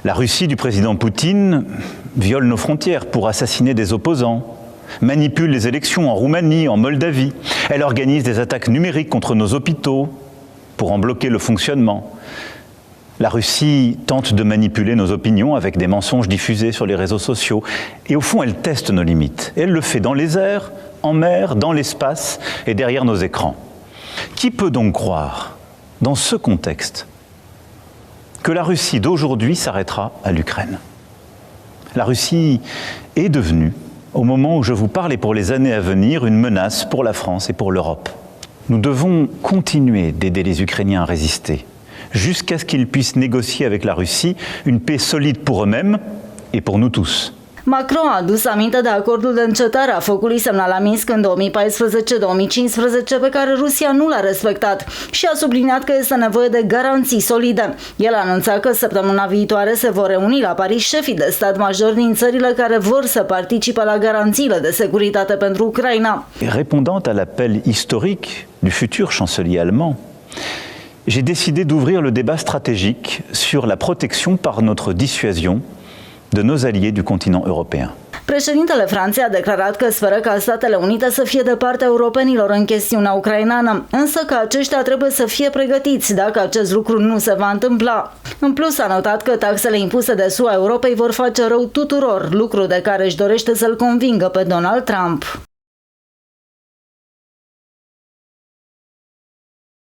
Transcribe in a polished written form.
La Russie du président Poutine viole nos frontières pour assassiner des opposants, manipule les élections en Roumanie, en Moldavie. Elle organise des attaques numériques contre nos hôpitaux pour en bloquer le fonctionnement. La Russie tente de manipuler nos opinions avec des mensonges diffusés sur les réseaux sociaux. Et au fond, elle teste nos limites. Et elle le fait dans les airs, en mer, dans l'espace et derrière nos écrans. Qui peut donc croire, dans ce contexte, que la Russie d'aujourd'hui s'arrêtera à l'Ukraine? La Russie est devenue, au moment où je vous parle et pour les années à venir, une menace pour la France et pour l'Europe. Nous devons continuer d'aider les Ukrainiens à résister, jusqu'à ce qu'ils puissent négocier avec la Russie une paix solide pour eux-mêmes et pour nous tous. Macron a adus aminte de acordul de încetare a focului semnat la Minsk în 2014-2015 pe care Rusia nu l-a respectat și a subliniat că este nevoie de garanții solide. El a anunțat că săptămâna viitoare se vor reuni la Paris șefii de stat major din țările care vor să participe la garanțiile de securitate pentru Ucraina. Répondant à l'appel historique du futur chancelier allemand, j'ai décidé d'ouvrir le débat stratégique sur la protection par notre dissuasion de nos alliés du continent européen. Președintele Franței a declarat că speră ca Statele Unite să fie de partea europenilor în chestiunea ucraineană, însă că aceștia trebuie să fie pregătiți dacă acest lucru nu se va întâmpla. În plus, a notat că taxele impuse de SUA Europei vor face rău tuturor, lucru de care își dorește să-l convingă pe Donald Trump.